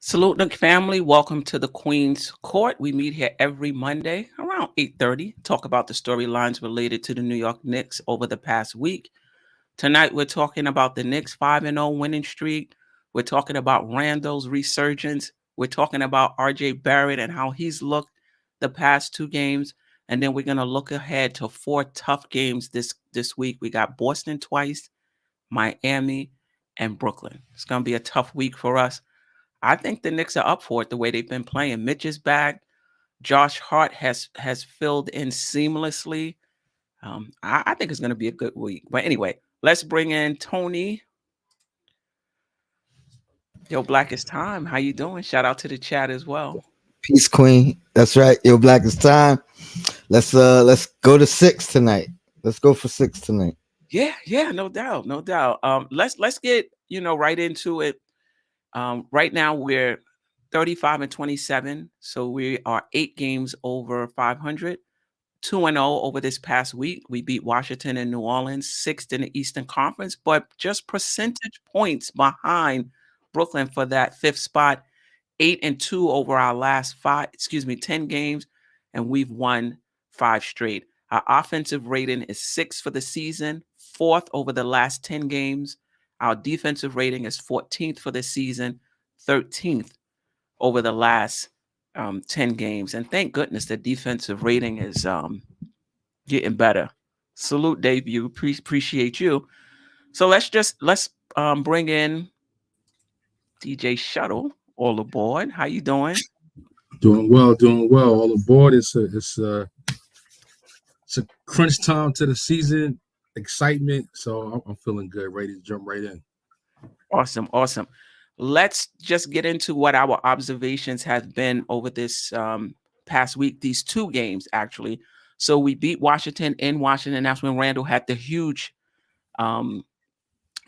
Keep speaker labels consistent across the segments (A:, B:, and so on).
A: Salute the family. Welcome to the Queen's Court. We meet here every Monday around 8:30. Talk about the storylines related to the New York Knicks over the past week. Tonight we're talking about the Knicks 5-0 winning streak. We're talking about Randle's resurgence. We're talking about RJ Barrett and how he's looked the past two games. And then we're gonna look ahead to four tough games this week. We got Boston twice, Miami, and Brooklyn. It's gonna be a tough week for us. I think the Knicks are up for it the way they've been playing. Mitch is back. Josh Hart has filled in seamlessly. I think it's going to be a good week. But anyway, let's bring in Tony. Yo, Blackest Time. How you doing? Shout out to the chat as well.
B: Peace, Queen. That's right. Yo, Black is time. Let's go to six tonight. Let's go for six tonight.
A: Yeah, no doubt, no doubt. Let's get right into it. Right now we're 35 and 27, so we are 8 games over 500. 2-0 over this past week. We beat Washington and New Orleans, sixth in the Eastern Conference, but just percentage points behind Brooklyn for that fifth spot. 8-2 over our last 10 games, and we've won 5 straight. Our offensive rating is 6 for the season, fourth over the last 10 games. Our defensive rating is 14th for the season, 13th over the last 10 games. And thank goodness the defensive rating is getting better. Salute, debut. Appreciate you. So let's bring in DJ Shuttle. All aboard. How you doing?
C: Doing well, doing well. All aboard. It's a crunch time to the season, excitement. So I'm feeling good, ready to jump right in.
A: Awesome. Let's just get into what our observations have been over this past week. These 2 games, actually. So we beat Washington in Washington. That's when Randle had the huge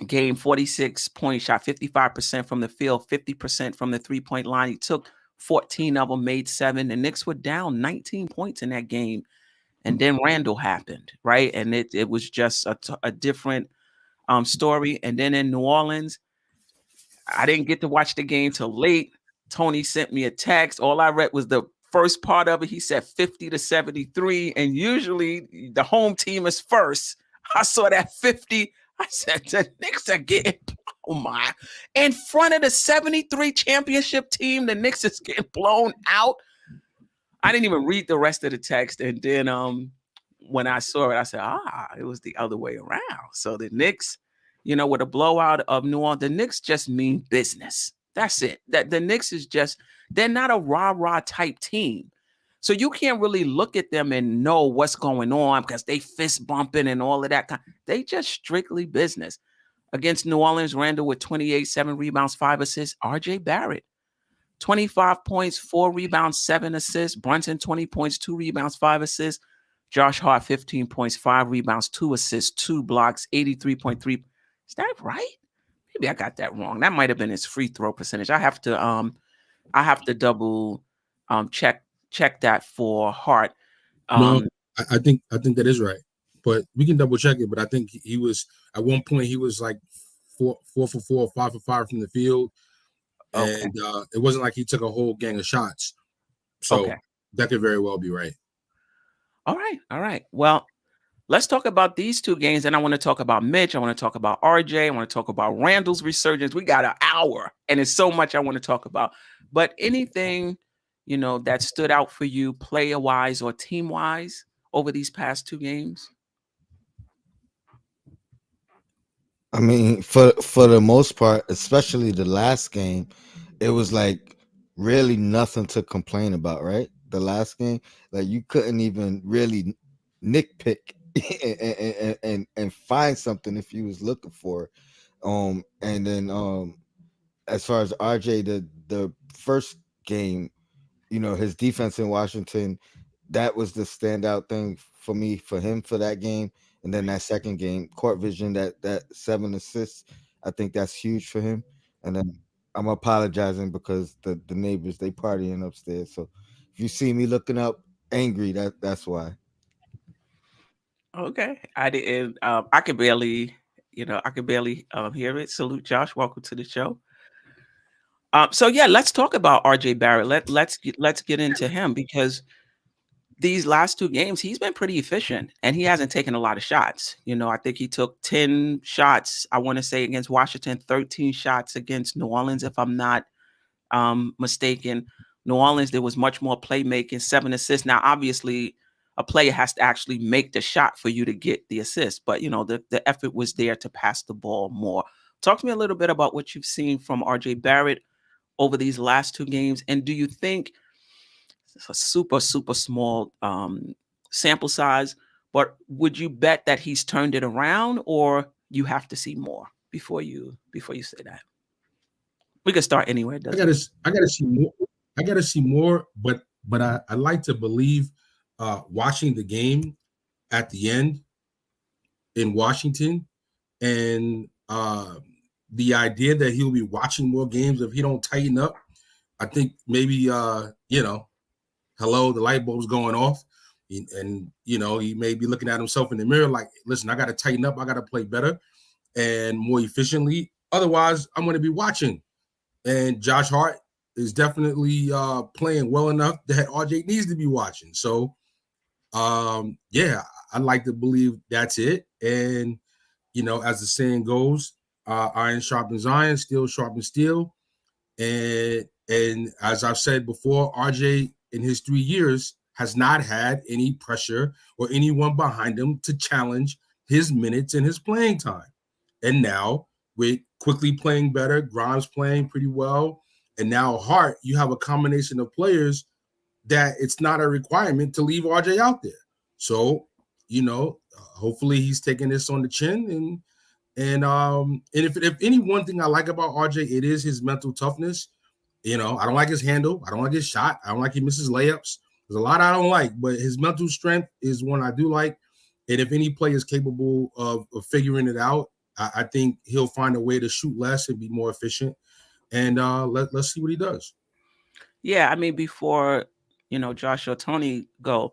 A: game, 46 points, shot 55% from the field, 50% from the 3-point line. He took 14 of them, made 7. The Knicks were down 19 points in that game. And then Randle happened, right? And it was just a different story. And then in New Orleans, I didn't get to watch the game till late. Tony sent me a text. All I read was the first part of it. He said 50-73. And usually the home team is first. I saw that 50. I said, the Knicks are getting, oh my, in front of the 73 championship team, the Knicks is getting blown out. I didn't even read the rest of the text. And then when I saw it, I said, it was the other way around. So the Knicks, with a blowout of New Orleans, the Knicks just mean business. That's it. That the Knicks is just, they're not a rah-rah type team. So you can't really look at them and know what's going on because they fist bumping and all of that. They just strictly business. Against New Orleans, Randle with 28, 7 rebounds, 5 assists. RJ Barrett, 25 points, 4 rebounds, 7 assists. Brunson, 20 points, 2 rebounds, 5 assists. Josh Hart, 15 points, 5 rebounds, 2 assists, 2 blocks, 83.3. Is that right? Maybe I got that wrong. That might have been his free throw percentage. I have to double check that for Hart.
C: No, I think that is right, but we can double check it. But I think he was at one point he was like 4 for 4, 5 for 5 from the field, and it wasn't like he took a whole gang of shots. So that could very well be right.
A: All right. Well, let's talk about these 2 games. And I want to talk about Mitch. I want to talk about RJ. I want to talk about Randle's resurgence. We got an hour, and there's so much I want to talk about. But anything, that stood out for you player-wise or team-wise over these past 2 games?
B: I mean, for the most part, especially the last game, it was like really nothing to complain about, right? The last game, like you couldn't even really nitpick and find something if you was looking for it. And then as far as RJ, the first game, his defense in Washington, that was the standout thing for me for him for that game. And then that second game, court vision, that 7 assists, I think that's huge for him. And then I'm apologizing because the neighbors, they partying upstairs. So if you see me looking up angry, that's why.
A: Okay. I didn't I could barely hear it. Salute, Josh. Welcome to the show. So yeah, let's talk about RJ Barrett. Let's get into him, because these last 2 games he's been pretty efficient and he hasn't taken a lot of shots. I think he took 10 shots, I want to say, against Washington, 13 shots against New Orleans, if I'm not mistaken. New Orleans, there was much more playmaking, 7 assists. Now, obviously, a player has to actually make the shot for you to get the assist, but the effort was there to pass the ball more. Talk to me a little bit about what you've seen from RJ Barrett over these last 2 games, and do you think it's a super, super small sample size, but would you bet that he's turned it around, or you have to see more before you say that? We could start anywhere.
C: I gotta see more. I gotta see more, but I like to believe, watching the game at the end in Washington, and the idea that he'll be watching more games if he don't tighten up. I think maybe hello, the light bulb's going off, and he may be looking at himself in the mirror like, listen, I got to tighten up, I got to play better and more efficiently. Otherwise, I'm going to be watching. And Josh Hart is definitely playing well enough that RJ needs to be watching. So, yeah, I'd like to believe that's it. And, as the saying goes, iron sharpens iron, steel sharpens steel. And as I've said before, RJ in his 3 years has not had any pressure or anyone behind him to challenge his minutes and his playing time. And now, with Quickly playing better, Grimes playing pretty well, and now Hart, you have a combination of players that it's not a requirement to leave RJ out there. So, hopefully he's taking this on the chin. And if any one thing I like about RJ, it is his mental toughness. I don't like his handle. I don't like his shot. I don't like he misses layups. There's a lot I don't like, but his mental strength is one I do like. And if any player is capable of figuring it out, I think he'll find a way to shoot less and be more efficient. And let's see what he does.
A: Yeah, I mean, before Josh or Tony go,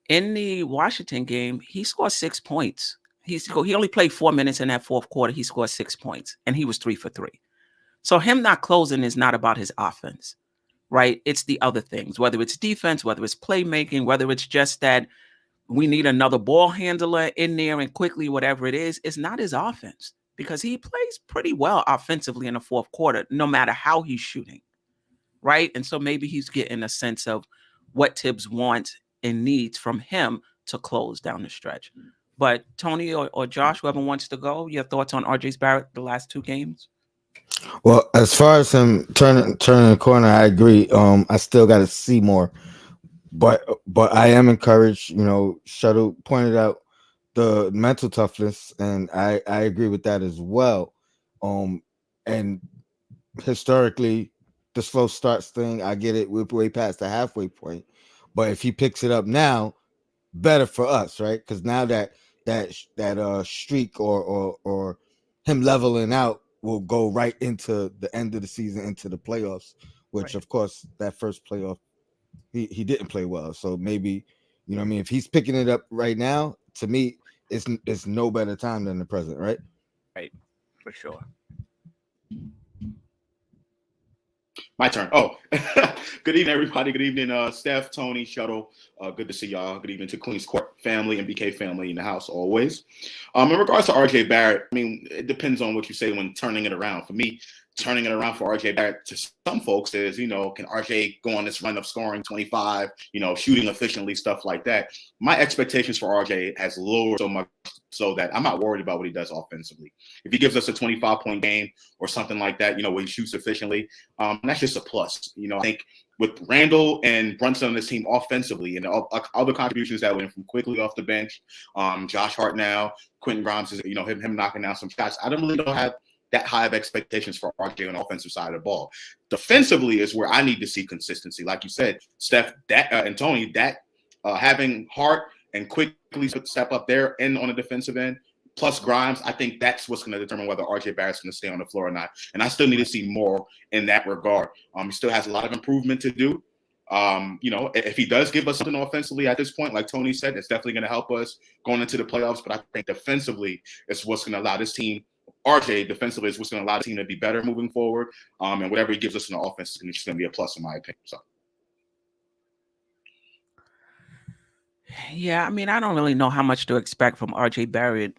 A: in the Washington game, he scored 6 points. He only played 4 minutes in that fourth quarter. He scored 6 points, and he was 3 for 3. So him not closing is not about his offense, right? It's the other things, whether it's defense, whether it's playmaking, whether it's just that we need another ball handler in there and quickly, whatever it is, it's not his offense, because he plays pretty well offensively in the fourth quarter, no matter how he's shooting, right? And so maybe he's getting a sense of what Tibbs wants and needs from him to close down the stretch. But Tony or Josh, whoever wants to go, your thoughts on RJ Barrett the last 2 games?
B: Well, as far as him turning the corner, I agree. I still got to see more, but I am encouraged. Shuttle pointed out the mental toughness, and I agree with that as well. And historically, the slow starts thing, I get it. We're way past the halfway point, but if he picks it up now, better for us, right? Because now that streak or him leveling out will go right into the end of the season, into the playoffs, which of course that first playoff he didn't play well. So maybe, if he's picking it up right now, to me, it's no better time than the present, right?
A: Right, for sure.
D: My turn. Oh, good evening, everybody. Good evening, Steph, Tony, Shuttle. Good to see y'all. Good evening to Queens Court family and BK family in the house always. In regards to RJ Barrett, I mean, it depends on what you say when turning it around. For me, turning it around for RJ Barrett to some folks is, can RJ go on this run of scoring 25, shooting efficiently, stuff like that. My expectations for RJ has lowered so much so that I'm not worried about what he does offensively. If he gives us a 25-point game or something like that, where he shoots efficiently, that's just a plus. I think with Randle and Brunson on this team offensively and other contributions that went from Quickly off the bench, Josh Hart now, Quentin Grimes is, him knocking down some shots. I don't have that high of expectations for RJ on the offensive side of the ball. Defensively is where I need to see consistency. Like you said, Steph and Tony, having Hart and Quickly step up there and on the defensive end, plus Grimes, I think that's what's going to determine whether RJ Barrett's going to stay on the floor or not. And I still need to see more in that regard. He still has a lot of improvement to do. If he does give us something offensively at this point, like Tony said, it's definitely going to help us going into the playoffs. But I think defensively, it's what's going to allow this team RJ defensively is what's going to allow the team to be better moving forward. And whatever he gives us in the offense is just going to be a plus, in my opinion. So.
A: Yeah, I mean, I don't really know how much to expect from RJ Barrett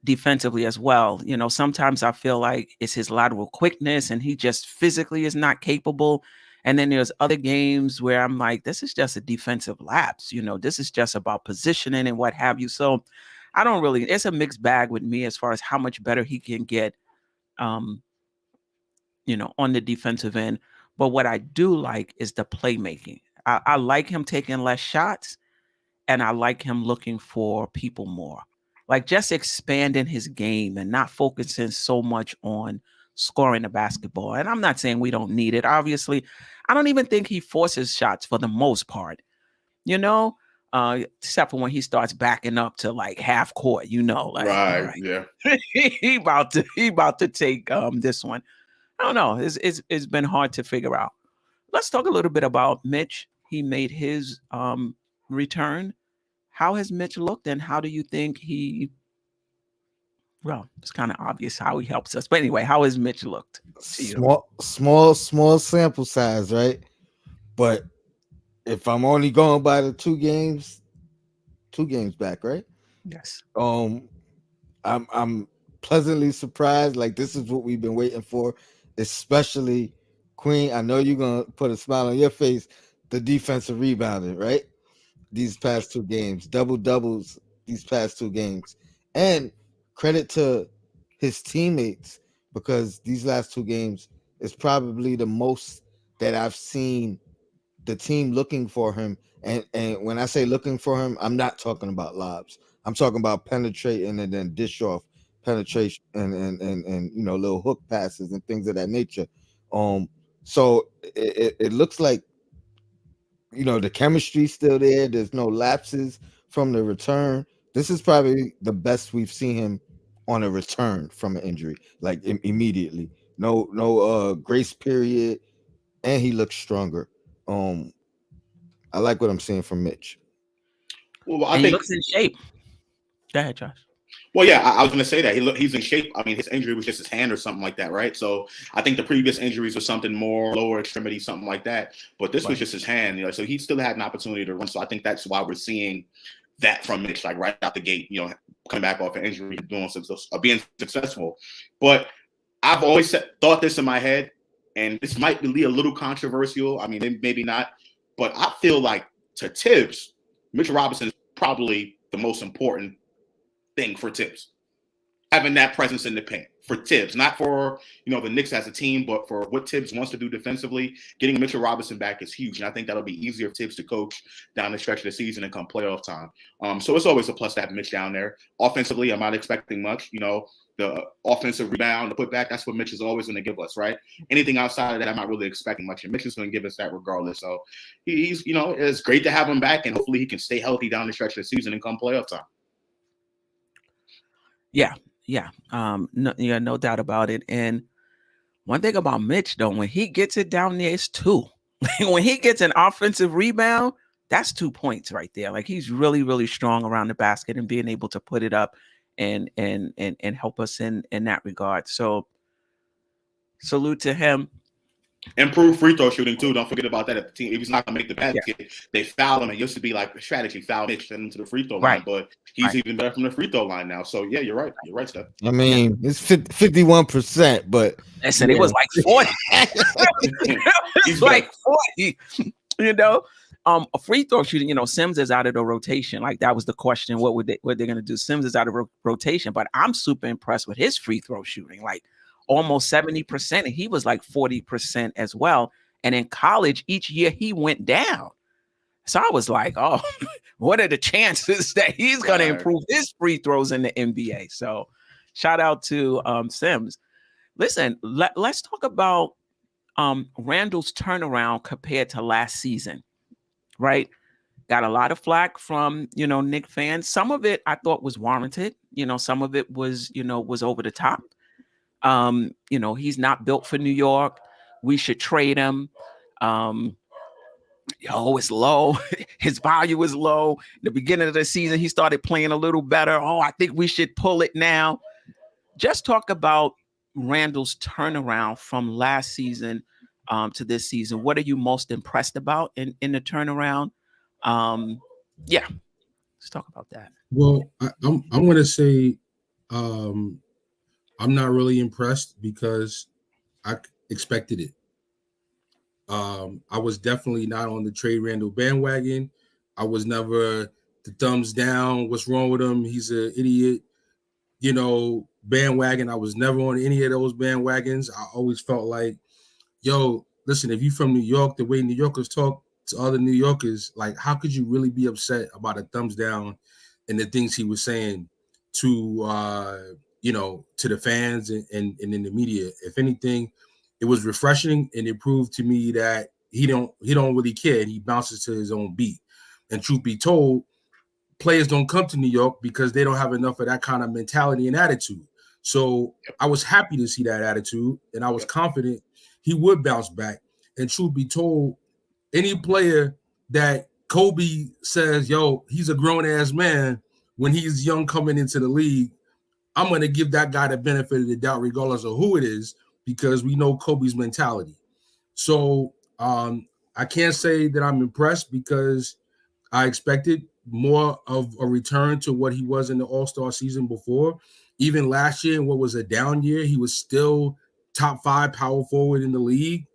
A: defensively as well. You know, sometimes I feel like it's his lateral quickness and he just physically is not capable. And then there's other games where I'm like, this is just a defensive lapse. You know, this is just about positioning and what have you. So I don't really, it's a mixed bag with me as far as how much better he can get, you know, on the defensive end. But what I do like is the playmaking. I like him taking less shots. And I like him looking for people more, like just expanding his game and not focusing so much on scoring the basketball. And I'm not saying we don't need it. Obviously, I don't even think he forces shots for the most part, you know, except for when he starts backing up to like half court, you know, like,
D: right. Yeah.
A: he about to take this one. I don't know. It's been hard to figure out. Let's talk a little bit about Mitch. He made his return. How has Mitch looked, and how do you think well, it's kind of obvious how he helps us. But anyway, how has Mitch looked to you?
B: Small sample size, right? But if I'm only going by the two games back, right?
A: Yes.
B: I'm pleasantly surprised. Like, this is what we've been waiting for, especially Queen. I know you're gonna put a smile on your face. The defensive rebounding, right? These past two games, double doubles these past two games, and credit to his teammates, because these last two games is probably the most that I've seen the team looking for him. And when I say looking for him, I'm not talking about lobs. I'm talking about penetrating and then dish off penetration and you know, little hook passes and things of that nature. So it looks like, you know, the chemistry's still there. There's no lapses from the return. This is probably the best we've seen him on a return from an injury, like immediately. No grace period, and he looks stronger. I like what I'm seeing from Mitch.
D: Well,
A: I think he looks in shape. Go ahead, Josh.
D: Well, yeah, I was going to say that he's in shape. I mean, his injury was just his hand or something like that, right? So I think the previous injuries were something more lower extremity, something like that. But this was just his hand, you know. So he still had an opportunity to run. So I think that's why we're seeing that from Mitch, like right out the gate, you know, coming back off an injury, being successful. But I've always thought this in my head, and this might be a little controversial. I mean, maybe not, but I feel like to Tibbs, Mitchell Robinson is probably the most important thing for Tibbs, having that presence in the paint for Tibbs, not for, you know, the Knicks as a team, but for what Tibbs wants to do defensively. Getting Mitchell Robinson back is huge, and I think that'll be easier for Tibbs to coach down the stretch of the season and come playoff time. So it's always a plus to have Mitch down there. Offensively, I'm not expecting much. You know, the offensive rebound, the putback, that's what Mitch is always going to give us, right? Anything outside of that, I'm not really expecting much, and Mitch is going to give us that regardless. So he's, you know, it's great to have him back, and hopefully he can stay healthy down the stretch of the season and come playoff time.
A: Yeah. No doubt about it. And one thing about Mitch, though, when he gets it down there, it's two. When he gets an offensive rebound, that's 2 points right there. Like, he's really, really strong around the basket and being able to put it up and help us in that regard. So salute to him.
D: Improve free throw shooting too. Don't forget about that. At the team, if he's not gonna make the basket, they foul him. It used to be like a strategy, foul Mitch, send him to the free throw line, but he's even better from the free throw line now. So yeah, you're right. You're right, Steph.
B: I mean, it's 51%, but
A: listen, it was like 40. He's like 40. You know, a free throw shooting. You know, Sims is out of the rotation. Like, that was the question. What they're gonna do? Sims is out of rotation, but I'm super impressed with his free throw shooting. Like, almost 70%, and he was like 40% as well. And in college, each year he went down. So I was like, oh, what are the chances that he's going to improve his free throws in the NBA? So shout out to Sims. Listen, let's talk about Randle's turnaround compared to last season, right? Got a lot of flack from, you know, Knicks fans. Some of it I thought was warranted. You know, some of it was, you know, was over the top. You know, he's not built for New York. We should trade him. It's low. His value is low. The beginning of the season, he started playing a little better. Oh, I think we should pull it now. just talk about Randle's turnaround from last season to this season. What are you most impressed about in the turnaround? Yeah, let's talk about that.
C: Well, I'm going to say I'm not really impressed because I expected it. I was definitely not on the trade Randle bandwagon. I was never the thumbs down. What's wrong with him? He's an idiot. Bandwagon. I was never on any of those bandwagons. I always felt like, yo, listen, if you're from New York, the way New Yorkers talk to other New Yorkers, like, how could you really be upset about a thumbs down and the things he was saying to to the fans and in the media? If anything, it was refreshing, and it proved to me that he don't really care. He bounces to his own beat. And truth be told, players don't come to New York because they don't have enough of that kind of mentality and attitude. So I was happy to see that attitude, and I was confident he would bounce back. And truth be told, any player that Kobe says, yo, he's a grown-ass man when he's young coming into the league, I'm going to give that guy the benefit of the doubt regardless of who it is, because we know Kobe's mentality. So I can't say that I'm impressed because I expected more of a return to what he was in the All-Star season before. Even last year, in what was a down year, he was still top 5 power forward in the league.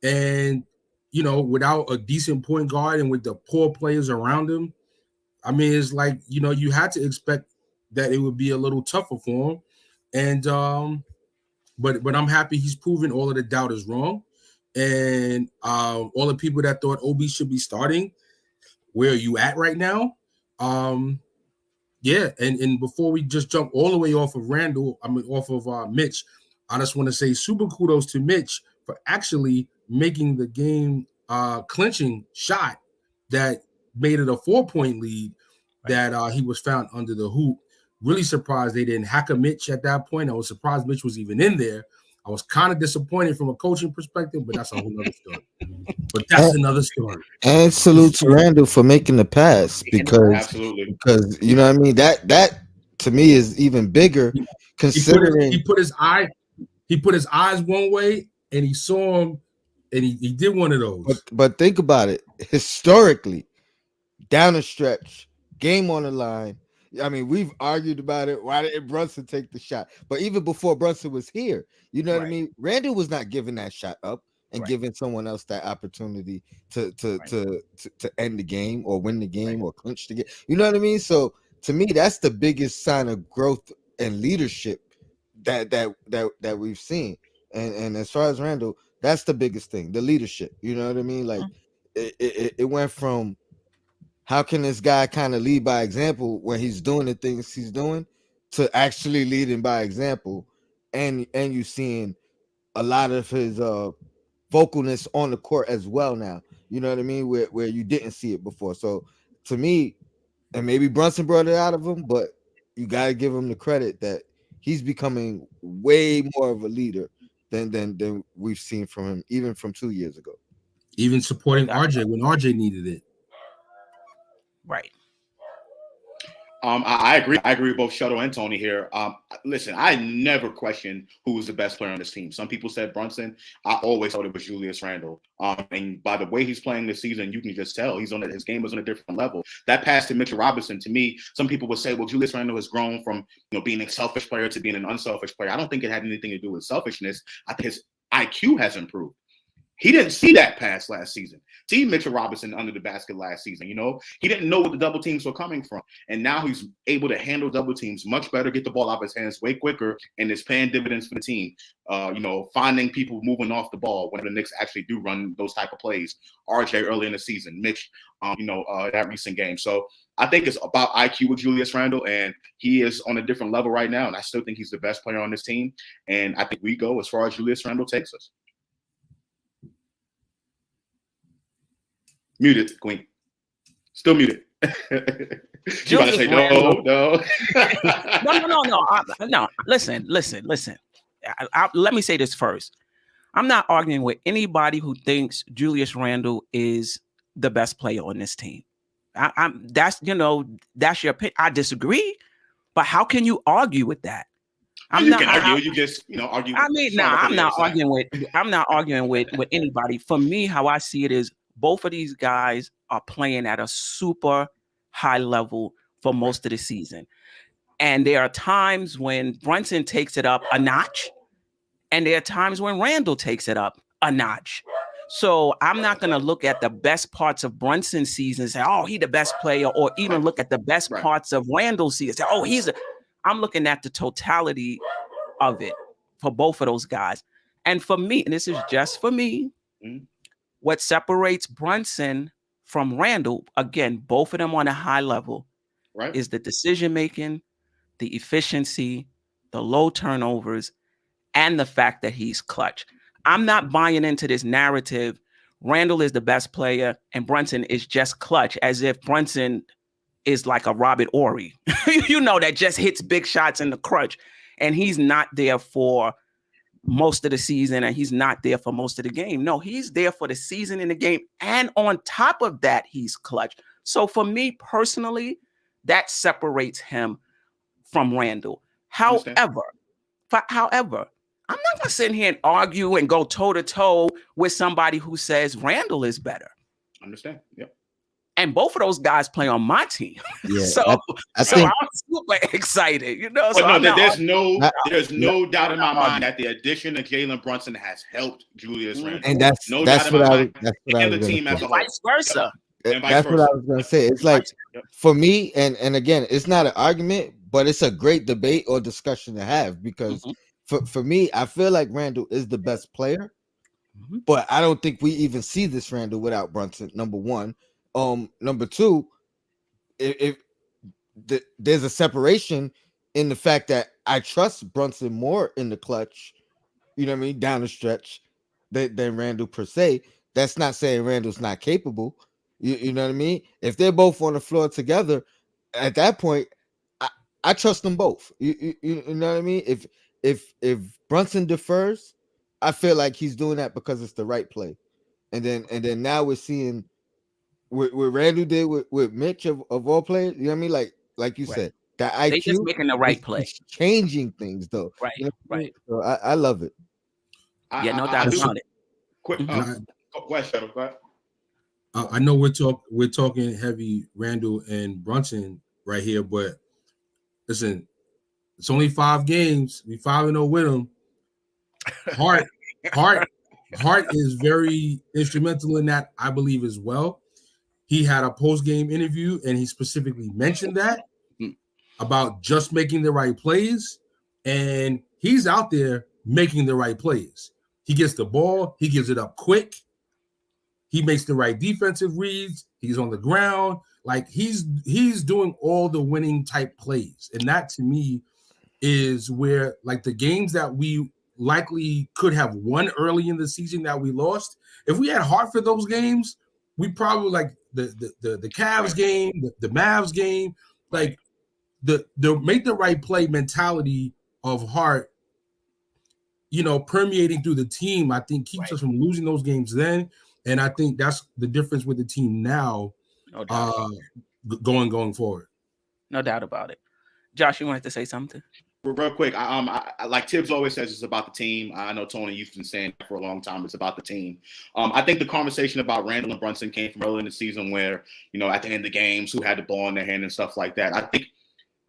C: And, without a decent point guard and with the poor players around him, I mean, it's like, you had to expect that it would be a little tougher for him. And but I'm happy he's proven all of the doubt is wrong. And all the people that thought Obi should be starting, where are you at right now? Yeah, and before we just jump all the way off of off of Mitch, I just want to say super kudos to Mitch for actually making the game clinching shot that made it a 4-point lead that he was found under the hoop. Really surprised they didn't hack a Mitch at that point. I was surprised Mitch was even in there. I was kind of disappointed from a coaching perspective, but that's a whole other story. But that's another story.
B: And salute to Randle for making the pass because you know what I mean. That to me is even bigger, considering
C: he put his eyes one way and he saw him, and he did one of those.
B: But think about it historically, down the stretch, game on the line. I mean, we've argued about it. Why didn't Brunson take the shot? But even before Brunson was here, you know what I mean? Randle was not giving that shot up and giving someone else that opportunity to end the game or win the game or clinch the game. You know what I mean? So to me, that's the biggest sign of growth and leadership that we've seen. And as far as Randle, that's the biggest thing, the leadership. You know what I mean? Like it went from, how can this guy kind of lead by example when he's doing the things he's doing, to actually leading by example, and you seeing a lot of his vocalness on the court as well now. You know what I mean? Where you didn't see it before. So to me, and maybe Brunson brought it out of him, but you got to give him the credit that he's becoming way more of a leader than we've seen from him, even from 2 years ago.
C: Even supporting RJ when RJ needed it.
A: Right.
D: I agree. I agree with both Shuttle and Tony here. Listen, I never questioned who was the best player on this team. Some people said Brunson. I always thought it was Julius Randle. And by the way he's playing this season, you can just tell his game is on a different level. That pass to Mitchell Robinson, to me, some people would say, well, Julius Randle has grown from being a selfish player to being an unselfish player. I don't think it had anything to do with selfishness. I think his IQ has improved. He didn't see that pass last season. See Mitchell Robinson under the basket last season. He didn't know what the double teams were coming from. And now he's able to handle double teams much better, get the ball out of his hands way quicker, and is paying dividends for the team. Finding people moving off the ball when the Knicks actually do run those type of plays. RJ early in the season, Mitch, that recent game. So I think it's about IQ with Julius Randle, and he is on a different level right now. And I still think he's the best player on this team. And I think we go as far as Julius Randle takes us. Muted, Queen. Still muted. She about to say no.
A: No. Listen. Let me say this first. I'm not arguing with anybody who thinks Julius Randle is the best player on this team. That's your opinion. I disagree, but how can you argue with that?
D: You can argue. You just argue.
A: I mean, I'm not arguing with anybody. For me, how I see it is both of these guys are playing at a super high level for most of the season. And there are times when Brunson takes it up a notch, and there are times when Randle takes it up a notch. So I'm not going to look at the best parts of Brunson's season and say, oh, he's the best player, or even look at the best parts of Randle's season and say, oh, I'm looking at the totality of it for both of those guys. And for me, and this is just for me, what separates Brunson from Randle, again, both of them on a high level, is the decision-making, the efficiency, the low turnovers, and the fact that he's clutch. I'm not buying into this narrative. Randle is the best player and Brunson is just clutch, as if Brunson is like a Robert Ory, that just hits big shots in the crutch. And he's not there for most of the season and he's not there for most of the game. No, he's there for the season and the game. And on top of that, he's clutch. So for me personally, that separates him from Randle. However, I'm not going to sit here and argue and go toe-to-toe with somebody who says Randle is better.
D: Understand. Yep.
A: And both of those guys play on my team.
B: Yeah,
A: so I'm super excited, So
D: there's no doubt in my mind that the addition of Jalen Brunson has helped Julius Randle.
B: And that's what I was
D: the team as a whole.
A: Vice versa.
B: That's what I was going to say. It's like, for me, and again, it's not an argument, but it's a great debate or discussion to have because for me, I feel like Randle is the best player, but I don't think we even see this Randle without Brunson, number one. Number two, if there's a separation in the fact that I trust Brunson more in the clutch, down the stretch than Randle per se. That's not saying Randle's not capable. You know what I mean? If they're both on the floor together, at that point, I trust them both. You know what I mean? If Brunson defers, I feel like he's doing that because it's the right play. And then now we're seeing what Randle did with Mitch of all players. You know what I mean? Like you said, that IQ,
A: they just making the right play,
B: changing things though.
A: Right, right.
B: So I love it.
A: No doubt about it.
D: Quick, go ahead.
C: I know we're talking heavy Randle and Brunson right here, but listen, it's only 5 games. We 5-0 with them. Hart is very instrumental in that, I believe, as well. He had a post-game interview, and he specifically mentioned that about just making the right plays, and he's out there making the right plays. He gets the ball. He gives it up quick. He makes the right defensive reads. He's on the ground. Like, he's doing all the winning type plays, and that, to me, is where, like, the games that we likely could have won early in the season that we lost, if we had Hart for those games, we probably, like the Cavs game, the Mavs game, like the make the right play mentality of Hart, permeating through the team, I think keeps us from losing those games then. And I think that's the difference with the team now, going forward.
A: No doubt about it. Josh, you wanted to say something?
D: Real quick, I like Tibbs always says it's about the team. I know Tony, you've been saying that for a long time. It's about the team. I think the conversation about Randle and Brunson came from early in the season where, at the end of the games, who had the ball in their hand and stuff like that. I think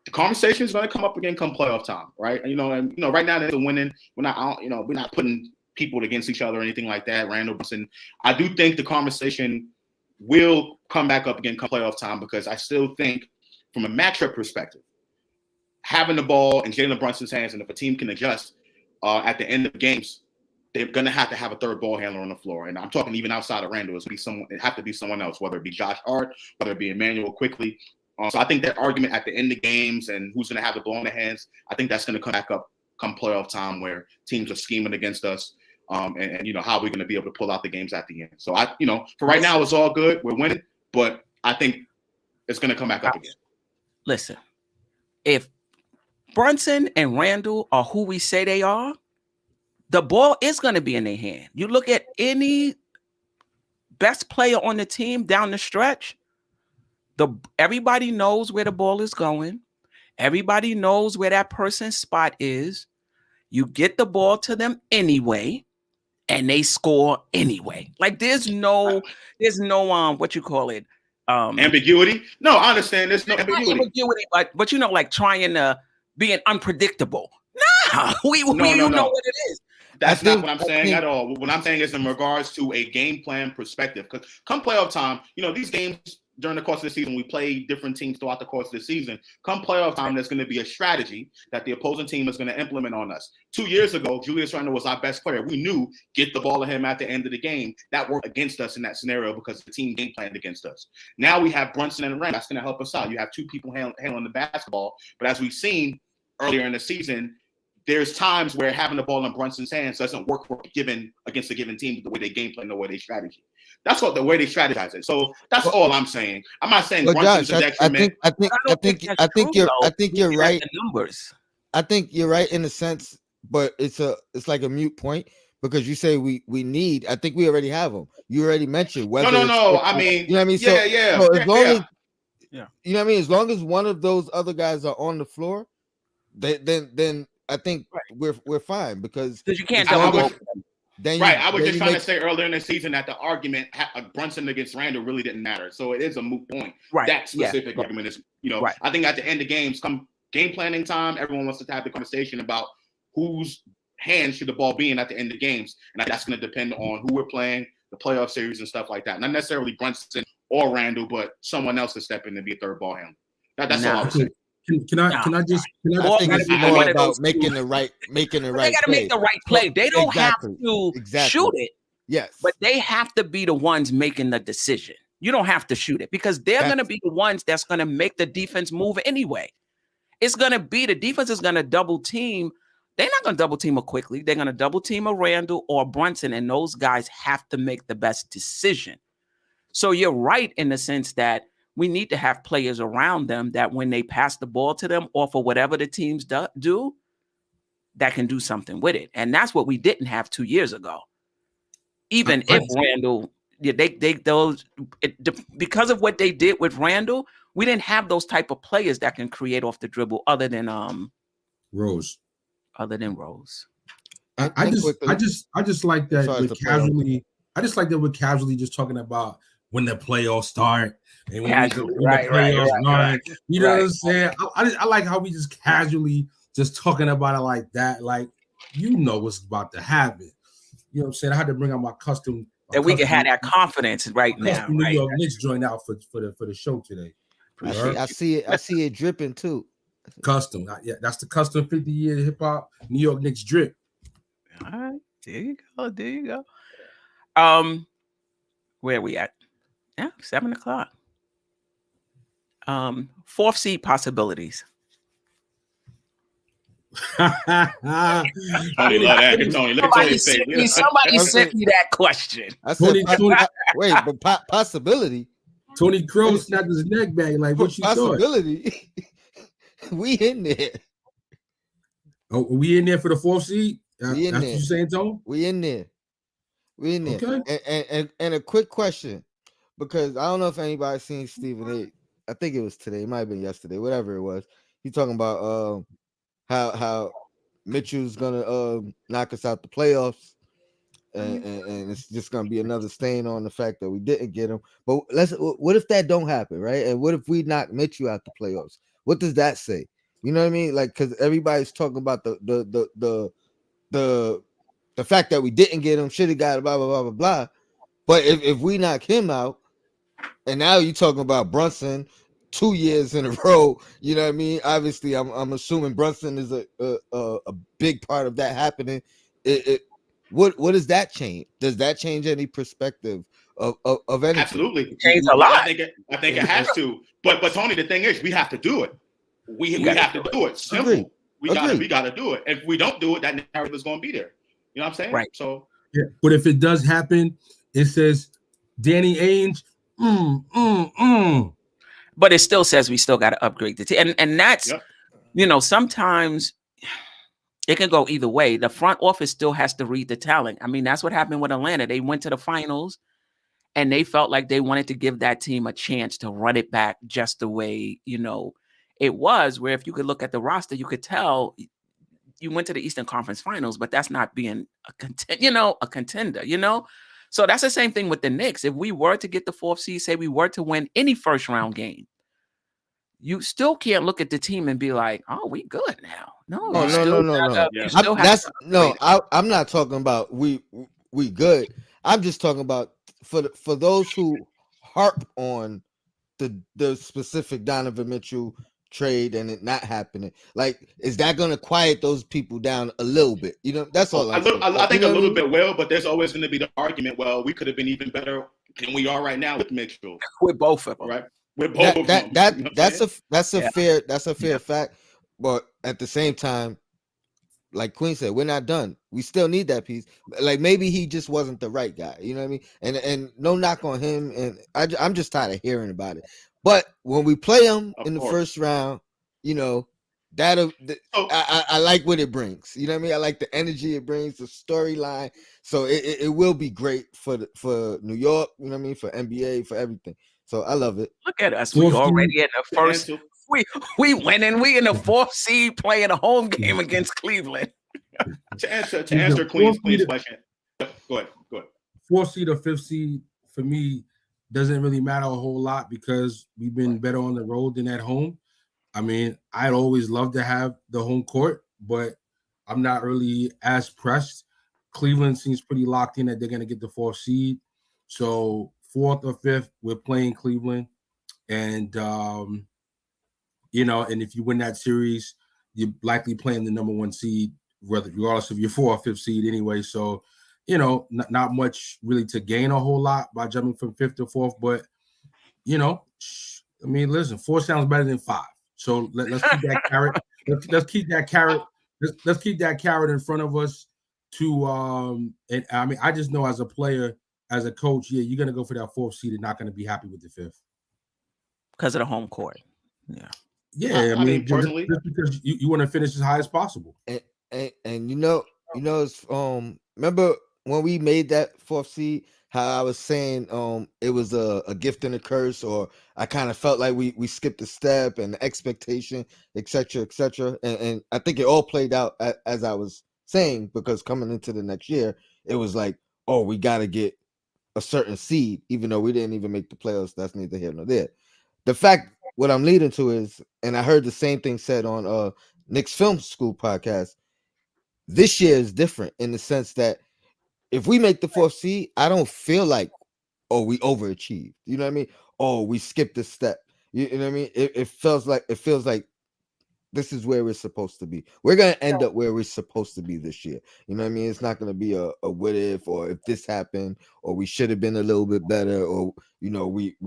D: the conversation is going to come up again come playoff time, right? Right now they're winning. We're not putting people against each other or anything like that. Randle, Brunson. I do think the conversation will come back up again come playoff time because I still think, from a matchup perspective, having the ball in Jalen Brunson's hands, and if a team can adjust at the end of games, they're going to have a third ball handler on the floor. And I'm talking even outside of Randle. It have to be someone else, whether it be Josh Hart, whether it be Emmanuel Quickly. So I think that argument at the end of games and who's going to have the ball in their hands, I think that's going to come back up come playoff time where teams are scheming against us. And how we're going to be able to pull out the games at the end. So for right now, it's all good. We're winning, but I think it's going to come back up again.
A: Listen, if Brunson and Randle are who we say they are, the ball is going to be in their hand. You look at any best player on the team down the stretch, everybody knows where the ball is going. Everybody knows where that person's spot is. You get the ball to them anyway, and they score anyway. Like there's no what you call it,
D: ambiguity. No, I understand. There's no ambiguity.
A: But like trying to being unpredictable. Nah, we know what it is.
D: That's not what I'm saying at all. What I'm saying is in regards to a game plan perspective. Because come playoff time, these games during the course of the season, we play different teams throughout the course of the season. Come playoff time, there's going to be a strategy that the opposing team is going to implement on us. 2 years ago, Julius Randle was our best player. We knew get the ball to him at the end of the game. That worked against us in that scenario because the team game planned against us. Now we have Brunson and Randle. That's going to help us out. You have two people handling the basketball. But as we've seen earlier in the season, there's times where having the ball in Brunson's hands doesn't work against a given team the way they game plan, the way they strategy. That's what the way they strategize it. So that's all I'm saying. I'm not saying Brunson's a detriment.
B: I think you're right.
A: The numbers.
B: I think you're right in a sense, but it's like a moot point because you say we need. I think we already have them. You already mentioned whether.
D: No. I mean,
B: you know what I mean.
D: So
B: as long as you know what I mean. As long as one of those other guys are on the floor, then I think we're fine because
A: you can't double.
D: I was just trying to say earlier in the season that the argument Brunson against Randle really didn't matter. So it is a moot point.
A: Right.
D: That specific argument is, I think at the end of games, come game planning time, everyone wants to have the conversation about whose hands should the ball be in at the end of games. And that's going to depend on who we're playing, the playoff series and stuff like that. Not necessarily Brunson or Randle, but someone else to step in and be a third ball handler. That's all I was saying.
C: Can I just
B: I think it's more about making the right
A: they got to make the right play. They don't have to shoot it.
B: Yes.
A: But they have to be the ones making the decision. You don't have to shoot it because they're going to be the ones that's going to make the defense move anyway. It's going to be the defense is going to double team. They're not going to double team her quickly. They're going to double team a Randle or Brunson, and those guys have to make the best decision. So you're right in the sense that we need to have players around them that when they pass the ball to them or for whatever the teams do, that can do something with it. And that's what we didn't have 2 years ago. Even if Randle, because of what they did with Randle, we didn't have those type of players that can create off the dribble other than
C: Rose.
A: Other than Rose.
C: I just like that we're casually. I just like that we're casually just talking about when the playoffs start and when the playoffs start. You know what I'm saying? I like how we just casually just talking about it like that. Like, what's about to happen. You know what I'm saying? I had to bring out my custom.
A: That we can have that confidence right now.
C: New York Knicks joined out for the show today.
B: I see it dripping too.
C: Custom. That's the custom 50-year hip hop New York Knicks drip.
A: All right. There you go. Where are we at? Yeah, 7:00. 4th seed possibilities.
D: Tony love that. Tony, look at Tony's face.
A: Somebody sent me that question.
B: I said, wait, but possibility.
C: Tony Crow snapped his neck back. Like, what you
B: possibility? We in there.
C: Oh, we in there for the 4th seed?
B: That's what
C: you saying, Tony?
B: We in there.
C: Okay.
B: And a quick question, because I don't know if anybody's seen Stephen A. I think it was today. It might have been yesterday. Whatever it was. He's talking about how Mitchell's gonna knock us out the playoffs, and it's just gonna be another stain on the fact that we didn't get him. But what if that don't happen, right? And what if we knock Mitchell out the playoffs? What does that say? You know what I mean? Like, because everybody's talking about the fact that we didn't get him, should have got it, blah blah blah blah blah. But if we knock him out, and now you're talking about Brunson 2 years in a row, you know what I mean? Obviously, I'm assuming Brunson is a big part of that happening. What does that change? Does that change any perspective of anything?
D: Absolutely,
A: change a lot.
D: I think it has to. But Tony, the thing is, we have to do it. We have to do it. Simple.
B: Agreed.
D: We gotta do it. If we don't do it, that narrative is going to be there. You know what I'm saying?
A: Right.
D: So
C: yeah. But if it does happen, it says Danny Ainge.
A: But it still says we still got to upgrade the team, and that's sometimes it can go either way. The front office still has to read the talent. I mean, that's what happened with Atlanta. They went to the finals, and they felt like they wanted to give that team a chance to run it back just the way it was. Where if you could look at the roster, you could tell you went to the Eastern Conference Finals, but that's not being a contender, So that's the same thing with the Knicks. If we were to get the 4th seed, say we were to win any first round game, you still can't look at the team and be like, "Oh, we good now." No,
B: Oh, no.
A: You still have
B: I'm not talking about we good. I'm just talking about for those who harp on the specific Donovan Mitchell trade and it not happening. Like, is that going to quiet those people down a little bit? That's all.
D: I think a little bit will, but there's always going to be the argument. Well, we could have been even better than we are right now with Mitchell.
A: With both of them,
D: right? With both of them.
B: That's a fair fact. But at the same time, like Queen said, we're not done. We still need that piece. Like, maybe he just wasn't the right guy. You know what I mean? And no knock on him. And I'm just tired of hearing about it. But when we play him in the first round, I like what it brings. You know what I mean? I like the energy it brings, the storyline. So it will be great for New York. You know what I mean? For NBA, for everything. So I love it.
A: Look at us. We already in the first. We winning. We in the 4th seed playing a home game against Cleveland.
D: To answer Queen's question. Go ahead.
C: 4th seed or 5th seed for me doesn't really matter a whole lot because we've been better on the road than at home. I mean, I'd always love to have the home court, but I'm not really as pressed. Cleveland seems pretty locked in that they're going to get the 4th seed. So 4th or 5th, we're playing Cleveland. And, and if you win that series, you're likely playing the number 1 seed, regardless of your 4th or 5th seed anyway. So, not much really to gain a whole lot by jumping from 5th to 4th. But, listen, 4 sounds better than 5. So let's keep that carrot. Let's keep that carrot. Let's keep that carrot in front of us. And I just know as a player, as a coach, you're gonna go for that 4th seed and not gonna be happy with the 5th
A: because of the home court.
C: Yeah. I mean personally, just because you want to finish as high as possible.
B: And it's remember when we made that 4th seed, how I was saying it was a gift and a curse, or I kind of felt like we skipped a step and the expectation, etc. And I think it all played out as I was saying, because coming into the next year, it was like, oh, we got to get a certain seed, even though we didn't even make the playoffs. That's neither here nor there. The fact, what I'm leading to is, and I heard the same thing said on Knicks Film School podcast, this year is different in the sense that if we make the 4th seed, I don't feel like, oh, we overachieved. You know what I mean? Oh, we skipped a step. You know what I mean? It feels like this is where we're supposed to be. We're gonna end up where we're supposed to be this year. You know what I mean? It's not gonna be a what if, or if this happened, or we should have been a little bit better, or we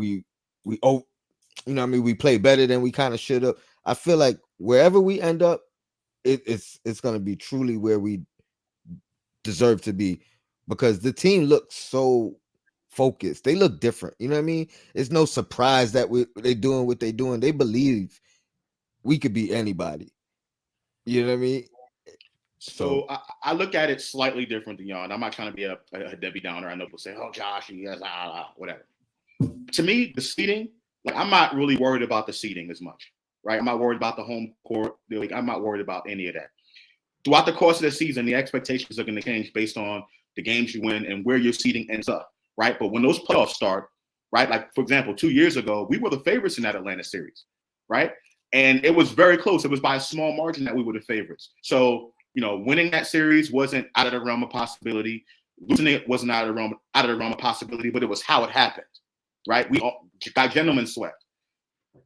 B: we play better than we kind of should have. I feel like wherever we end up, it's gonna be truly where we deserve to be, because the team looks so focused. They look different. You know what I mean? It's no surprise that they're doing what they're doing. They believe we could beat anybody. You know what I mean?
D: So I look at it slightly different than y'all, and I'm not trying to be a Debbie Downer. I know people say, "Oh, Josh, yes, whatever." To me, the seeding, like, I'm not really worried about the seeding as much, right? I'm not worried about the home court. Like, I'm not worried about any of that. Throughout the course of the season, the expectations are going to change based on the games you win and where your seeding ends up, right? But when those playoffs start, right? Like, for example, 2 years ago, we were the favorites in that Atlanta series, right? And it was very close. It was by a small margin that we were the favorites. So, winning that series wasn't out of the realm of possibility. Losing it wasn't out of the realm of possibility, but it was how it happened, right? We all got gentlemen swept.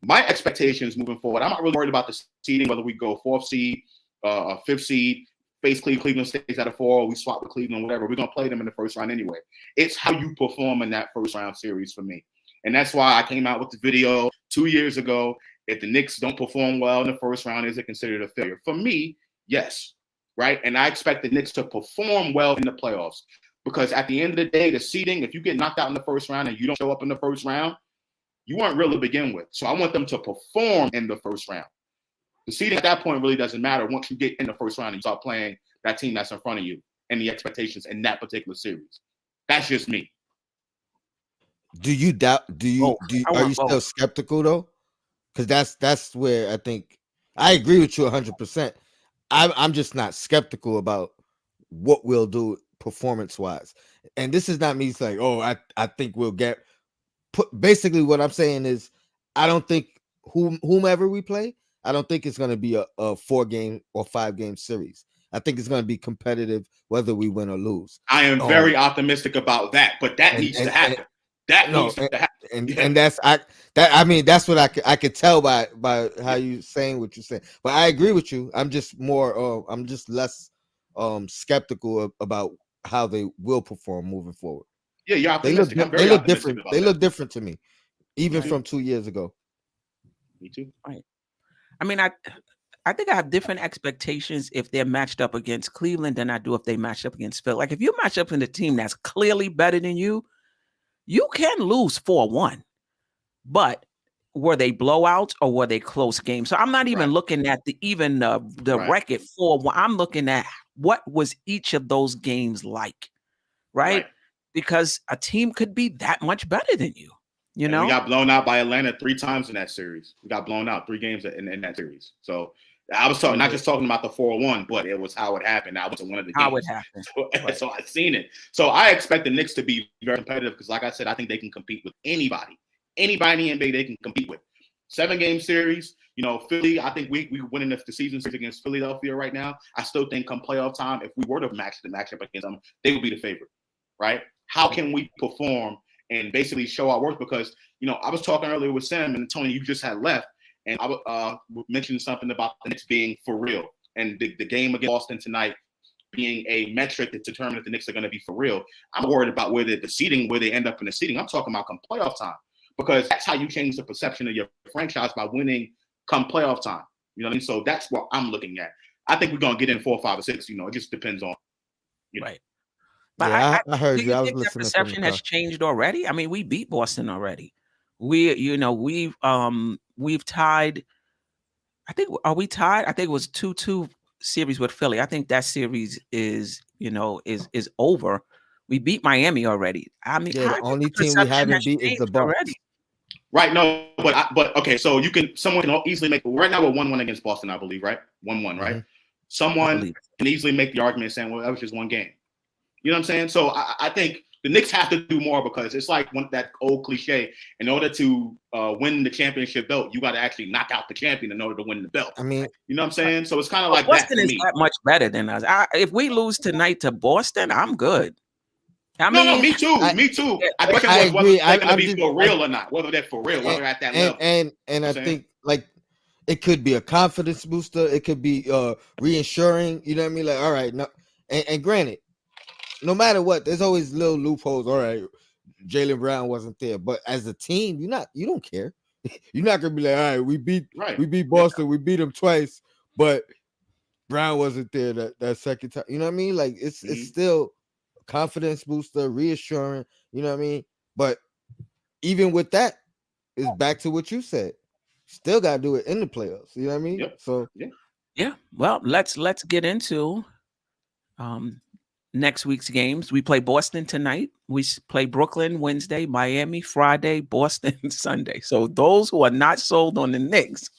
D: My expectations moving forward, I'm not really worried about the seeding, whether we go 4th seed, 5th seed, face Cleveland stays at a 4, or we swap with Cleveland, whatever. We're going to play them in the first round anyway. It's how you perform in that first round series for me. And that's why I came out with the video 2 years ago. If the Knicks don't perform well in the first round, is it considered a failure? For me, yes, right? And I expect the Knicks to perform well in the playoffs, because at the end of the day, the seeding, if you get knocked out in the first round and you don't show up in the first round, you weren't real to begin with. So I want them to perform in the first round. The seeding at that point really doesn't matter once you get in the first round and you start playing that team that's in front of you and the expectations in that particular series. That's just me.
B: Do you doubt? Are you still skeptical though? Because that's where I think I agree with you 100%. I'm just not skeptical about what we'll do performance wise. And this is not me saying, oh, I think we'll get basically what I'm saying is I don't think whomever we play, I don't think it's going to be a 4-game or 5-game series. I think it's going to be competitive whether we win or lose.
D: I am very optimistic about that, but that needs to happen. Needs to happen.
B: And that's I mean that's what I could tell by how you saying what you're saying. But I agree with you. I'm just more I'm just less skeptical about how they will perform moving forward.
D: Yeah, you're optimistic.
B: They look different. They look different to me, even from 2 years ago.
D: Me too.
A: Right. I mean, I think I have different expectations if they're matched up against Cleveland than I do if they match up against Phil. Like if you match up in a team that's clearly better than you, you can lose 4-1. But were they blowouts or were they close games? So I'm not even looking at the record 4-1. I'm looking at what was each of those games like, right? Because a team could be that much better than you. You know,
D: we got blown out by Atlanta 3 times in that series. We got blown out 3 games in that series. So I was talking, not just talking about the 4-1, but it was how it happened. That was one of the games.
A: How it happened.
D: So I've seen it. So I expect the Knicks to be very competitive because, like I said, I think they can compete with anybody. Anybody in the NBA they can compete with. 7-game series. You know, Philly, I think we winning the season series against Philadelphia right now. I still think come playoff time, if we were to match up against them, they would be the favorite, right? How can we perform and basically show our worth? Because, you know, I was talking earlier with Sam and Tony, you just had left, and I mentioned something about the Knicks being for real. And the game against Boston tonight being a metric to determine if the Knicks are going to be for real. I'm worried about where they end up in the seeding. I'm talking about come playoff time, because that's how you change the perception of your franchise, by winning come playoff time. You know what I mean? So that's what I'm looking at. I think we're going to get in 4, 5, or 6. You know, it just depends on, you know.
A: Right. But
B: yeah, I heard you. I was
A: think
B: listening.
A: The perception has changed already. I mean, we beat Boston already. We've tied. I think are we tied? I think it was 2-2 series with Philly. I think that series is over. We beat Miami already. I mean,
B: the only team we haven't beat is the Bucks. Already.
D: Right. No, but okay. So someone can easily make, right now we're 1-1 against Boston, I believe, right? 1-1, right? Someone can easily make the argument saying, well, that was just one game. You know what I'm saying? So I think the Knicks have to do more, because it's like that old cliche. In order to win the championship belt, you got to actually knock out the champion in order to win the belt.
B: I mean,
D: you know what I'm saying? So it's kind of like
A: Boston
D: that.
A: Boston is that much better than us. If we lose tonight to Boston, I'm good.
D: No, me too. Me too. I question was whether they're going to be for real or not. Whether they're for real, whether they're at that level.
B: And I think like it could be a confidence booster. It could be reassuring. You know what I mean? Like, all right, no. And granted, no matter what, there's always little loopholes. All right, Jaylen Brown wasn't there, but as a team, you don't care. You're not gonna be like, all right, we beat Boston, we beat them twice, but Brown wasn't there that second time. You know what I mean? Like it's still confidence booster, reassuring. You know what I mean? But even with that, it's back to what you said. Still gotta do it in the playoffs. You know what I mean?
D: Yep.
B: So
A: yeah. Well, let's get into next week's games. We play Boston tonight. We play Brooklyn Wednesday, Miami Friday, Boston Sunday. So those who are not sold on the Knicks,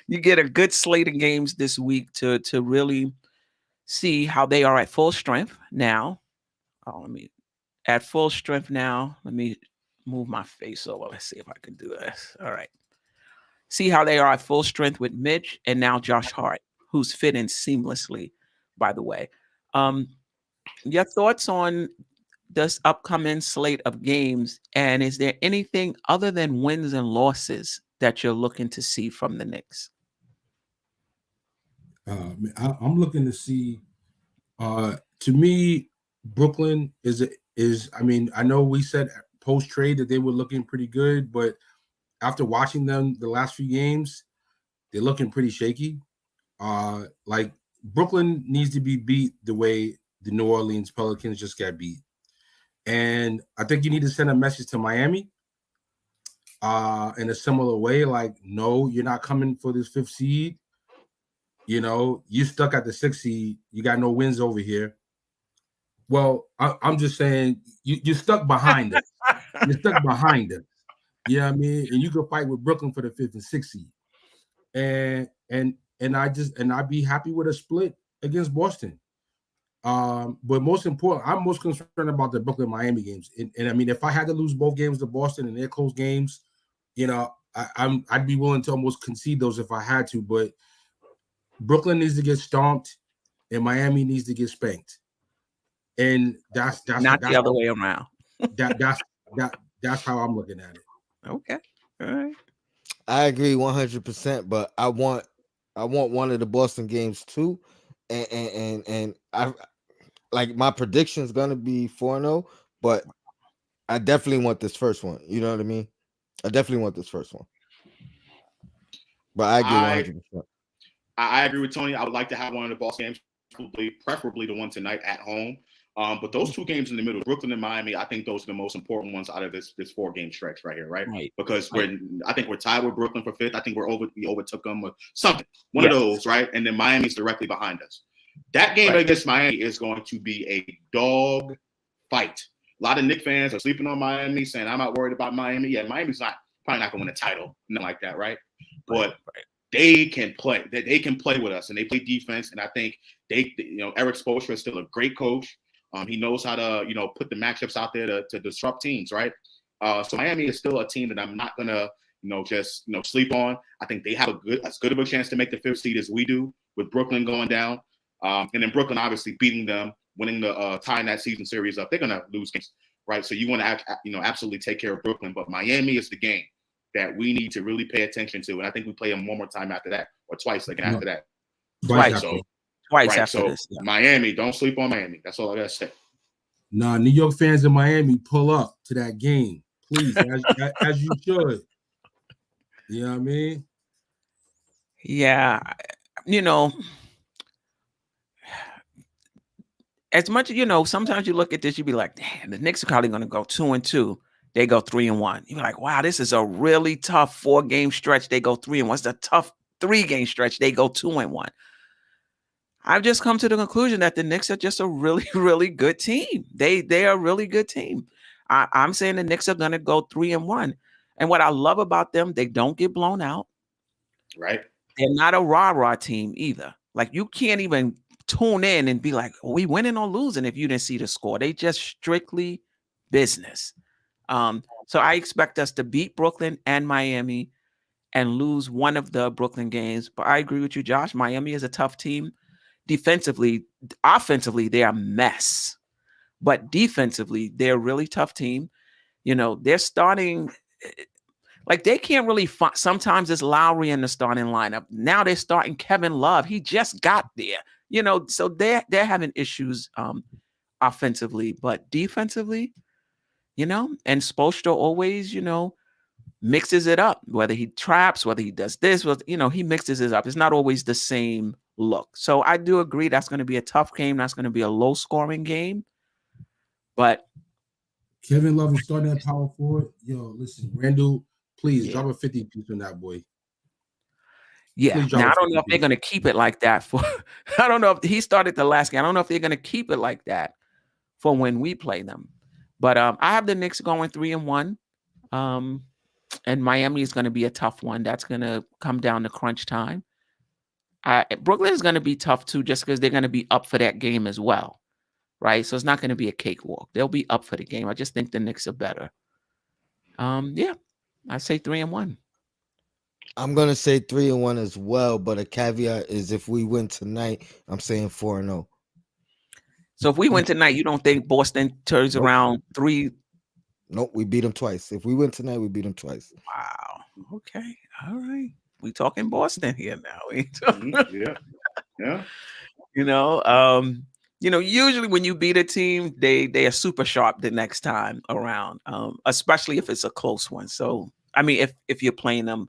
A: you get a good slate of games this week to really see how they are at full strength now. At full strength now. Let me move my face over. Let's see if I can do this. All right. See how they are at full strength with Mitch and now Josh Hart, who's fit in seamlessly, by the way. Your thoughts on this upcoming slate of games, and is there anything other than wins and losses that you're looking to see from the Knicks?
C: I'm looking to see. To me, Brooklyn is. I mean, I know we said post trade that they were looking pretty good, but after watching them the last few games, they're looking pretty shaky. Like Brooklyn needs to be beat the way the New Orleans Pelicans just got beat. And I think you need to send a message to Miami in a similar way, like, no, you're not coming for this 5th seed. You know, you stuck at the 6th seed. You got no wins over here. Well, I'm just saying you're stuck behind us. You're stuck behind us. You know what I mean? And you can fight with Brooklyn for the 5th and 6th seed. And and I'd be happy with a split against Boston. But most important, I'm most concerned about the Brooklyn Miami games. And I mean, if I had to lose both games to Boston and they're close games, I'd be willing to almost concede those if I had to. But Brooklyn needs to get stomped, and Miami needs to get spanked. And that's
A: not the other way around.
C: That's how I'm looking at it.
A: Okay, all right.
B: I agree 100%, but I want one of the Boston games too, and I like my prediction is gonna be 4-0, but I definitely want this first one. You know what I mean? I definitely want this first one, but I agree 100%.
D: I agree with Tony. I would like to have one of the Boston games, preferably the one tonight at home. But those two games in the middle, Brooklyn and Miami, I think those are the most important ones out of this 4-game stretch right here, right? Because I think we're tied with Brooklyn for 5th. I think we overtook them with something, one of those, right? And then Miami's directly behind us. That game against Miami is going to be a dog fight. A lot of Knicks fans are sleeping on Miami, saying I'm not worried about Miami. Yeah, Miami's probably not going to win a title, nothing like that, right? But they can play. They can play with us, and they play defense. And I think Eric Spoelstra is still a great coach. He knows how to, put the matchups out there to disrupt teams, right? So Miami is still a team that I'm not gonna, just sleep on. I think they have as good of a chance to make the 5th seed as we do, with Brooklyn going down, and then Brooklyn obviously beating them, winning the tying that season series up. They're gonna lose games, right? So you want to, absolutely take care of Brooklyn, but Miami is the game that we need to really pay attention to, and I think we play them one more time after that, or twice again after that.
A: Twice.
D: So.
A: Twice after this.
D: Yeah. Miami, don't sleep on Miami. That's all I gotta say.
C: Nah, New York fans in Miami, pull up to that game, please, as you should. You know what I mean?
A: Yeah, as much sometimes you look at this, you be like, damn, the Knicks are probably going to go 2-2. They go 3-1. You're like, wow, this is a really tough 4-game stretch. They go 3-1. It's a tough 3-game stretch. They go 2-1. I've just come to the conclusion that the Knicks are just a really, really good team. They are a really good team. I'm saying the Knicks are going to go 3-1. And what I love about them, they don't get blown out.
D: Right.
A: They're not a rah-rah team either. Like, you can't even tune in and be like, are we winning or losing if you didn't see the score? They just strictly business. So I expect us to beat Brooklyn and Miami and lose one of the Brooklyn games. But I agree with you, Josh. Miami is a tough team. Defensively, offensively, they're a mess. But defensively, they're a really tough team. They're starting, like, they can't really sometimes it's Lowry in the starting lineup. Now they're starting Kevin Love. He just got there. So they're having issues offensively, but defensively, and Spoelstra always, mixes it up, whether he traps, whether he does this, he mixes it up. It's not always the same look. So I do agree that's going to be a tough game. That's going to be a low scoring game. But
C: Kevin Love is starting at power forward. Yo, listen, Randle, please drop a 50 piece on that boy.
A: Yeah. Now I don't know if they're going to keep it like that for. I don't know if he started the last game. I don't know if they're going to keep it like that for when we play them. But I have the Knicks going 3-1. And Miami is going to be a tough one. That's going to come down to crunch time. Brooklyn is going to be tough too, just because they're going to be up for that game as well, right? So it's not going to be a cakewalk. They'll be up for the game. I just think the Knicks are better. Yeah, I say 3-1.
B: I'm going to say 3-1 as well, but a caveat is if we win tonight, I'm saying 4-0.
A: So if we win tonight, you don't think Boston turns around 3?
B: Nope, we beat them twice. If we win tonight, we beat them twice.
A: Wow. Okay. All right. We talking Boston here now.
D: Yeah.
A: Usually when you beat a team, they are super sharp the next time around, especially if it's a close one. So, I mean, if you're playing them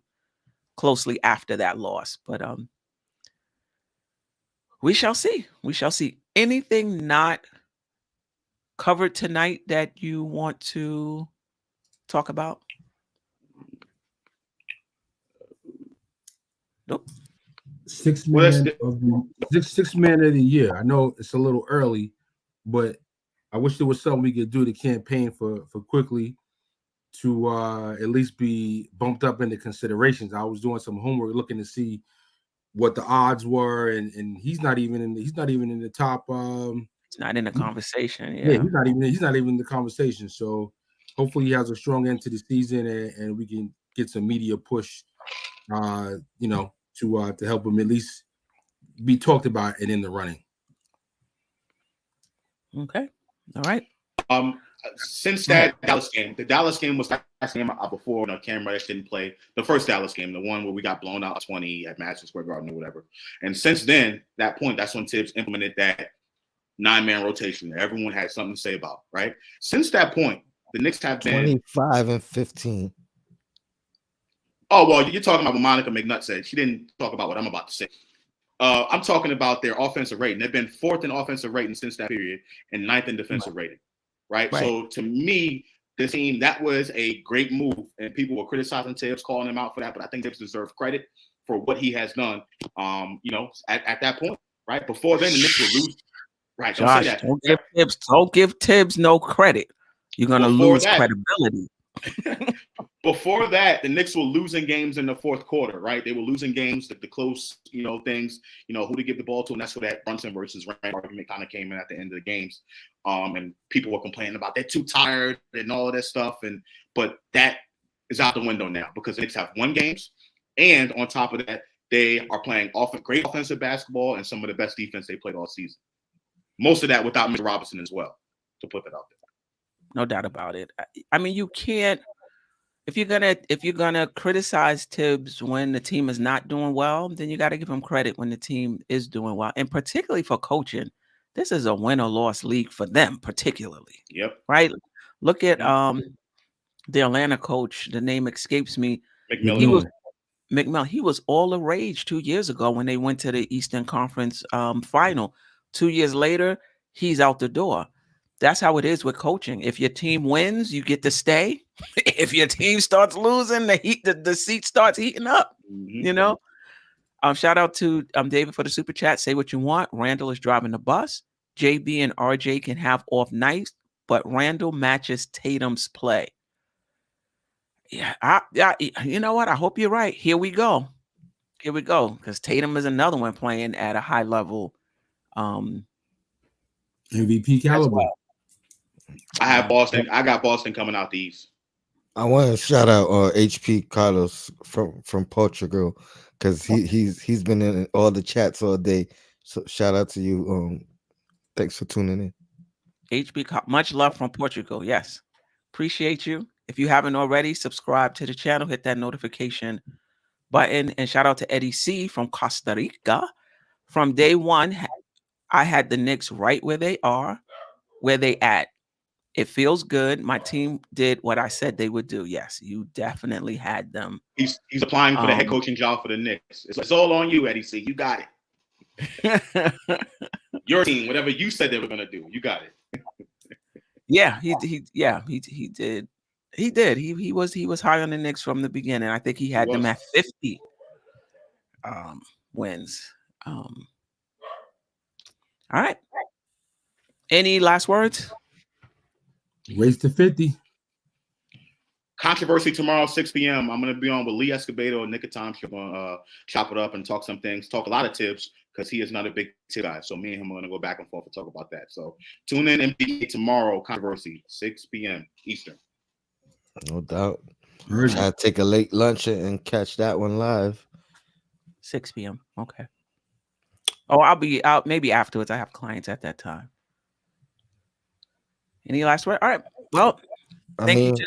A: closely after that loss, but we shall see. We shall see. Anything not covered tonight that you want to talk about? Nope.
C: Sixth man of the year. I know it's a little early, but I wish there was something we could do to campaign for quickly to at least be bumped up into considerations. I was doing some homework looking to see what the odds were, and he's not even in the top.
A: It's not in the conversation.
C: Yeah,
A: Yeah.
C: he's not even in the conversation. So hopefully he has a strong end to the season, and we can get some media push, to help him at least be talked about and in the running.
A: Okay. All right.
D: Since that Dallas game, the Dallas game was the last game before Cam Reddish didn't play. The first Dallas game, the one where we got blown out 20 at Madison Square Garden or whatever. And since then, that's when Tibbs implemented that 9-man rotation that everyone had something to say about, right? Since that point, the Knicks have been
B: 25 and 15.
D: Oh, well, you're talking about what Monica McNutt said. She didn't talk about what I'm about to say. I'm talking about their offensive rating. They've been 4th in offensive rating since that period and 9th in defensive rating, right? So to me, this team, that was a great move, and people were criticizing Tibbs, calling him out for that, but I think Tibbs deserves credit for what he has done, at that point, right? Before then, the Knicks would lose. Right,
A: Josh, don't give Tibbs no credit. You're going to lose credibility.
D: Before that, the Knicks were losing games in the fourth quarter, right? They were losing games, the close, things, who to give the ball to, and that's where that Brunson versus Randle argument kind of came in at the end of the games. And people were complaining about they're too tired and all of that stuff, but that is out the window now because the Knicks have won games, and on top of that, they are playing great offensive basketball and some of the best defense they played all season. Most of that without Mr. Robinson as well, to put that out there.
A: No doubt about it. I mean, you can't. If you're gonna criticize Tibbs when the team is not doing well, then you got to give him credit when the team is doing well, and particularly for coaching. This is a win or loss league for them, particularly.
D: Yep.
A: Right. Look at the Atlanta coach. The name escapes me.
D: McMillan.
A: He was all the rage 2 years ago when they went to the Eastern Conference final. 2 years later, he's out the door. That's how it is with coaching. If your team wins, you get to stay. If your team starts losing, the seat starts heating up. Mm-hmm. Shout out to David for the super chat. Say what you want. Randle is driving the bus. JB and RJ can have off nights, but Randle matches Tatum's play. Yeah, you know what? I hope you're right. Here we go. Because Tatum is another one playing at a high level.
C: MVP caliber. Well.
D: I got Boston coming out the East.
B: I want to shout out HP Carlos from Portugal because he's been in all the chats all day. So shout out to you. Thanks for tuning in.
A: HP, much love from Portugal. Yes, appreciate you. If you haven't already, subscribe to the channel, hit that notification button, and shout out to Eddie C from Costa Rica. From day one, I had the Knicks right where they are, where they at. It feels good. My team did what I said they would do. Yes, you definitely had them.
D: He's applying for the head coaching job for the Knicks. It's all on you, Eddie C. You got it. Your team, whatever you said they were going to do, you got it.
A: Yeah, he did. He did. He was high on the Knicks from the beginning. I think he had them at 50 wins. All right. Any last words?
C: Race to 50.
D: Controversy tomorrow, 6 p.m. I'm going to be on with Lee Escobedo and Nick of Time. We're going to chop it up and talk some things, talk a lot of tips because he is not a big tip guy. So me and him are going to go back and forth and talk about that. So tune in NBA tomorrow, Controversy, 6 p.m. Eastern.
B: No doubt. I take a late lunch and catch that one live.
A: 6 p.m. Okay. Oh, I'll be out maybe afterwards. I have clients at that time. Any last word? All right. Well, thank you.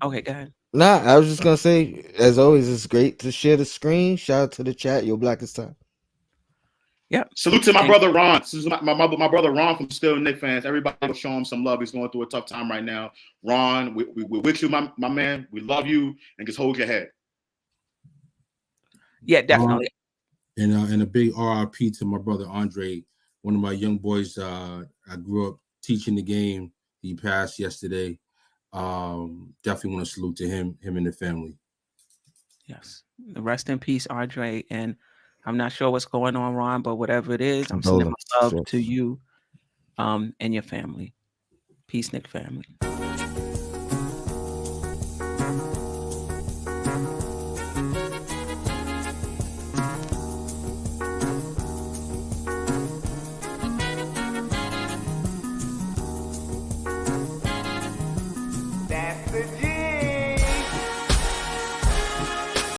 A: Okay, go ahead.
B: Nah, I was just gonna say, as always, it's great to share the screen. Shout out to the chat. Your blackest time.
A: Yep.
D: Salute to my brother Ron. This is my brother Ron from Still Knicks fans. Everybody will show him some love. He's going through a tough time right now. Ron, we're with you, my man. We love you, and just hold your head.
A: Yeah, definitely.
C: And a big RIP to my brother Andre, one of my young boys. I grew up teaching the game. He passed yesterday. Definitely want to salute to him and the family.
A: Yes. Rest in peace, Andre. And I'm not sure what's going on, Ron, but whatever it is, I'm sending my love to you and your family. Peace, Nick family.